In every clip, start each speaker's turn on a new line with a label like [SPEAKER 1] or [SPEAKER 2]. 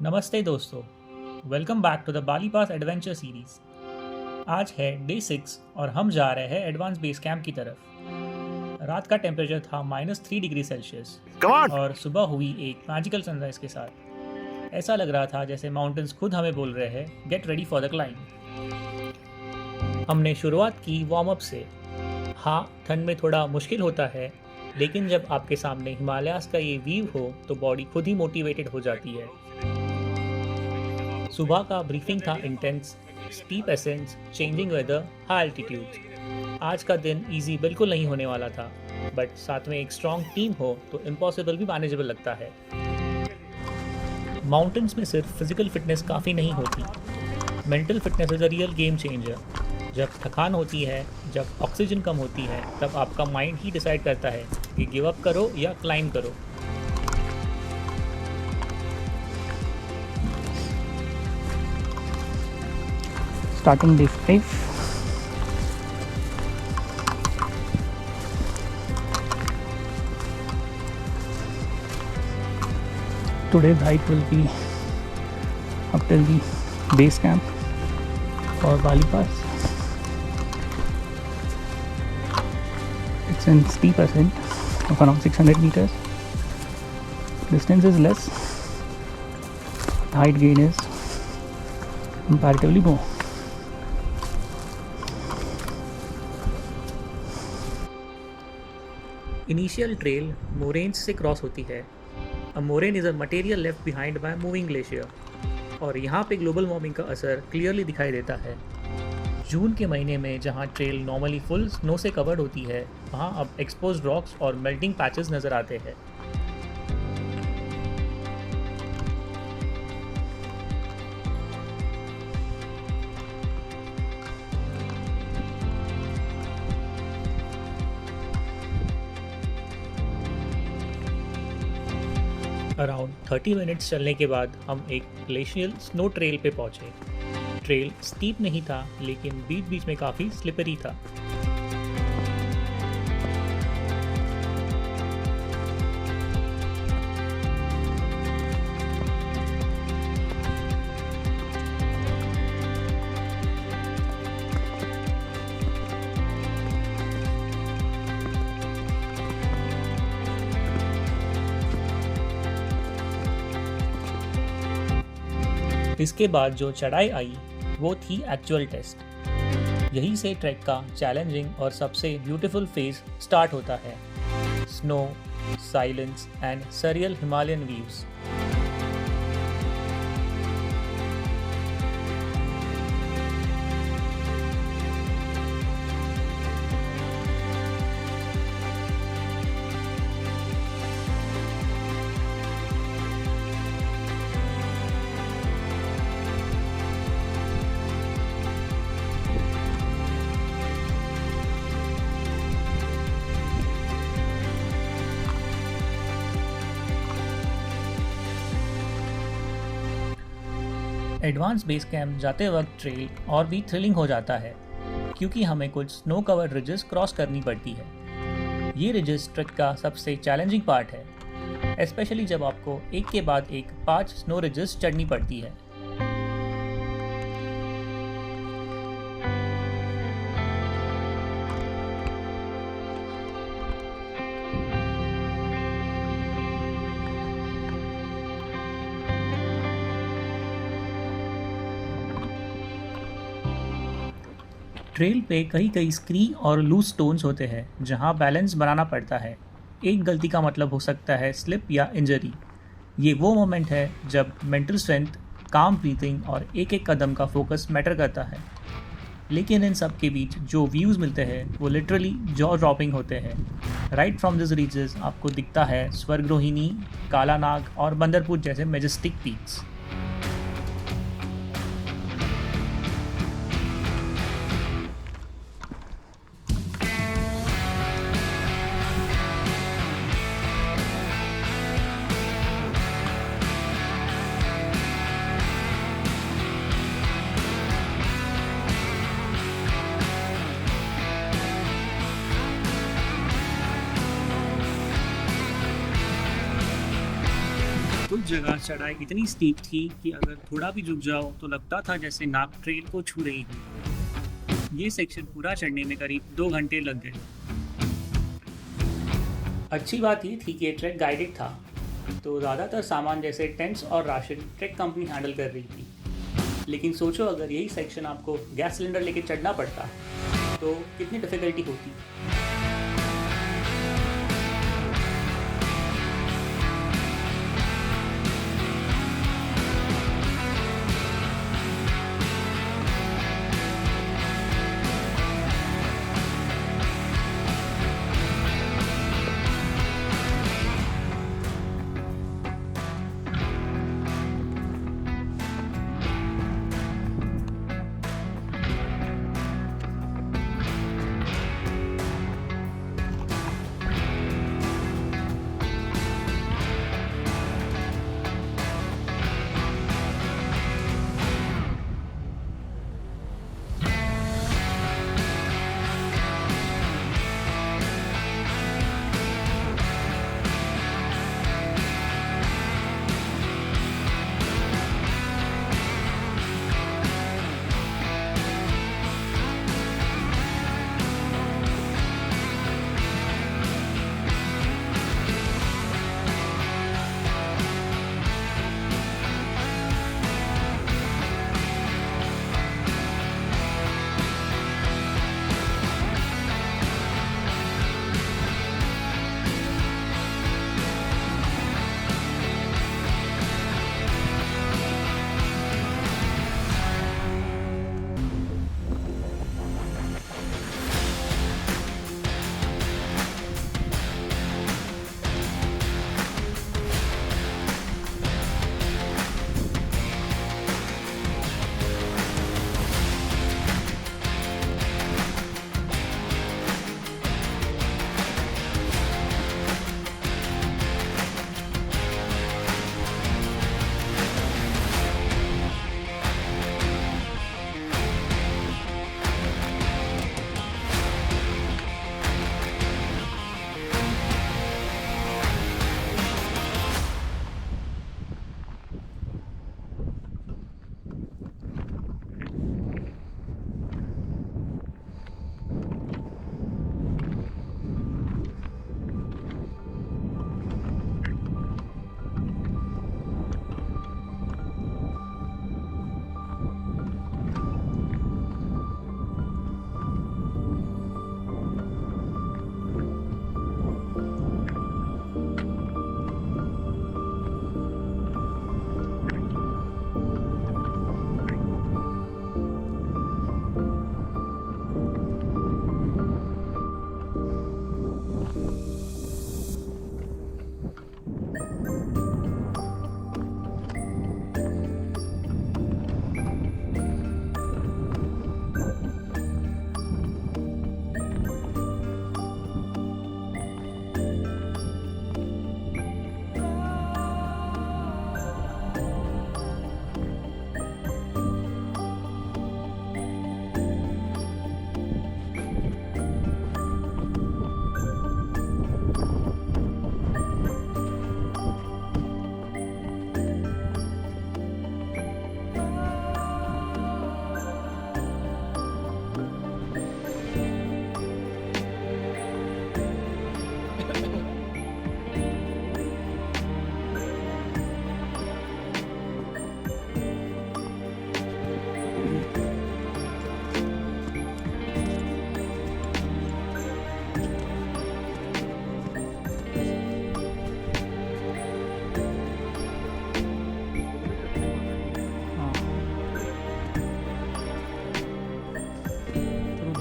[SPEAKER 1] नमस्ते दोस्तों, welcome back to the Bali pass adventure series. आज है डे 6 और हम जा रहे हैं एडवांस बेस कैंप की तरफ। रात का टेम्परेचर था -3 डिग्री सेल्सियस और सुबह हुई एक मैजिकल सनराइज के साथ। ऐसा लग रहा था जैसे माउंटेन्स खुद हमें बोल रहे हैं, get ready for the climb. हमने शुरुआत की वार्म अप से। हाँ, ठंड में थोड़ा मुश्किल होता है, लेकिन जब आपके सामने हिमालयास का ये व्यू हो तो बॉडी खुद ही मोटिवेटेड हो जाती है। सुबह का ब्रीफिंग था intense, steep ascents, changing weather, high altitude. आज का दिन इजी बिल्कुल नहीं होने वाला था, बट साथ में एक स्ट्रॉन्ग टीम हो तो इम्पॉसिबल भी मैनेजेबल लगता है। माउंटेन्स में सिर्फ फिजिकल फिटनेस काफ़ी नहीं होती, mental fitness is a real game changer. जब थकान होती है, जब ऑक्सीजन कम होती है, तब आपका माइंड ही डिसाइड करता है कि गिव अप करो या क्लाइंब करो।
[SPEAKER 2] Starting day 5. Today's hike will be up till the base camp for Bali Pass. It's in steep ascent of around 600 meters. Distance is less, height gain is comparatively more.
[SPEAKER 1] Initial trail moraines से cross होती है। A moraine is a material left behind by moving glacier, और यहाँ पे global warming का असर clearly दिखाई देता है। जून के महीने में जहाँ ट्रेल नॉर्मली फुल स्नो से कवर्ड होती है, वहाँ अब एक्सपोज्ड रॉक्स और मेल्टिंग पैचेस नज़र आते हैं। अराउंड 30 मिनट्स चलने के बाद हम एक ग्लेशियल स्नो ट्रेल पे पहुंचे। ट्रेल स्टीप नहीं था, लेकिन बीच बीच में काफ़ी स्लिपरी था। इसके बाद जो चढ़ाई आई वो थी एक्चुअल टेस्ट। यहीं से ट्रैक का चैलेंजिंग और सबसे ब्यूटीफुल फेज स्टार्ट होता है। Snow, silence and surreal Himalayan views. Advance base camp जाते वक्त ट्रेल और भी थ्रिलिंग हो जाता है, क्योंकि हमें कुछ स्नो कवर्ड रिजेस क्रॉस करनी पड़ती है। ये रिजेस ट्रैक का सबसे चैलेंजिंग पार्ट है, स्पेशली जब आपको एक के बाद एक 5 स्नो रिजेस चढ़नी पड़ती है। ट्रेल पे कई कई स्क्री और लूज स्टोन्स होते हैं, जहाँ बैलेंस बनाना पड़ता है। एक गलती का मतलब हो सकता है स्लिप या इंजरी। ये वो मोमेंट है जब मेंटल स्ट्रेंथ, काम ब्रीथिंग और एक एक कदम का फोकस मैटर करता है। लेकिन इन सब के बीच जो व्यूज़ मिलते हैं वो लिटरली जॉ ड्रॉपिंग होते हैं। राइट फ्रॉम दिस रीचेस आपको दिखता है स्वर्गरोहिणी, कालानाग और बंदरपुर जैसे मेजेस्टिक पीक्स। जगह चढ़ाई इतनी स्टीप थी कि अगर थोड़ा भी झुक जाओ तो लगता था जैसे नाक ट्रेल को छू रही हो। ये सेक्शन पूरा चढ़ने में करीब 2 घंटे लग गए। अच्छी बात ये थी कि ये ट्रैक गाइडेड था, तो ज़्यादातर सामान जैसे टेंट्स और राशन ट्रैक कंपनी हैंडल कर रही थी। लेकिन सोचो अगर यही सेक्शन आपको गैस सिलेंडर लेके चढ़ना पड़ता तो कितनी डिफ़िकल्टी होती।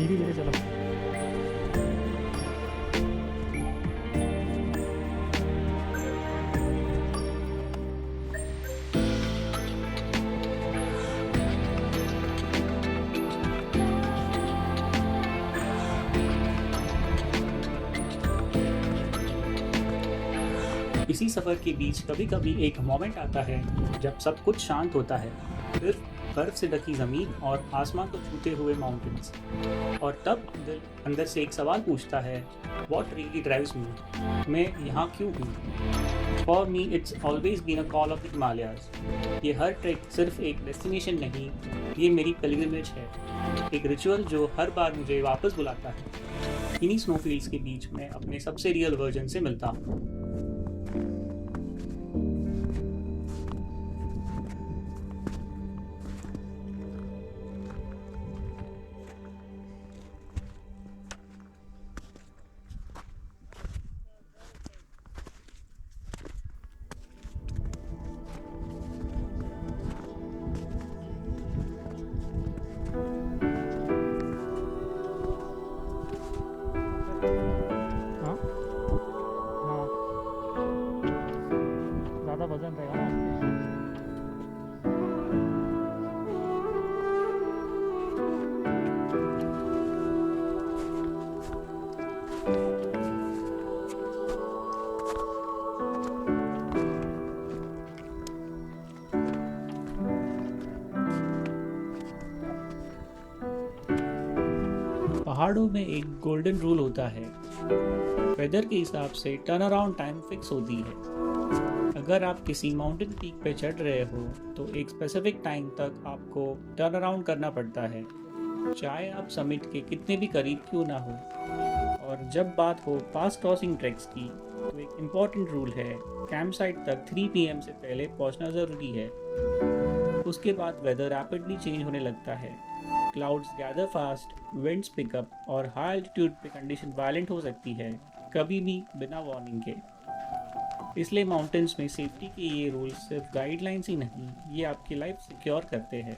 [SPEAKER 2] धीरे धीरे चलो।
[SPEAKER 1] इसी सफ़र के बीच कभी कभी एक मोमेंट आता है जब सब कुछ शांत होता है, सिर्फ बर्फ से ढकी ज़मीन और आसमान को छूते हुए माउंटेन्स। और तब दिल अंदर से एक सवाल पूछता है, वॉट रियली ड्राइव्स मी, मैं यहाँ क्यों हूँ। For me it's always been a call of the Himalayas. ये हर ट्रैक सिर्फ एक डेस्टिनेशन नहीं, ये मेरी पिलग्रिमेज है, एक रिचुअल जो हर बार मुझे वापस बुलाता है। इन्हीं स्नोफील्ड्स के बीच में अपने सबसे रियल वर्जन से मिलता हूँ।
[SPEAKER 2] हाँ हाँ, ज़्यादा वजन रहेगा ना।
[SPEAKER 1] पहाड़ों में एक गोल्डन रूल होता है, वेदर के हिसाब से टर्न अराउंड टाइम फिक्स होती है। अगर आप किसी माउंटेन पीक पे चढ़ रहे हो तो एक स्पेसिफिक टाइम तक आपको टर्न अराउंड करना पड़ता है, चाहे आप समिट के कितने भी करीब क्यों ना हो। और जब बात हो पास क्रॉसिंग ट्रैक्स की तो एक इम्पॉर्टेंट रूल है, कैंप साइट तक 3 PM से पहले पहुंचना ज़रूरी है। उसके बाद वेदर रैपिडली चेंज होने लगता है, clouds gather fast, winds pickup और हाई एल्टीट्यूड पे कंडीशन वायलेंट हो सकती है, कभी भी बिना वार्निंग के। इसलिए माउंटेन्स में सेफ्टी के ये रूल्स सिर्फ गाइडलाइंस ही नहीं, ये आपकी लाइफ सिक्योर करते हैं।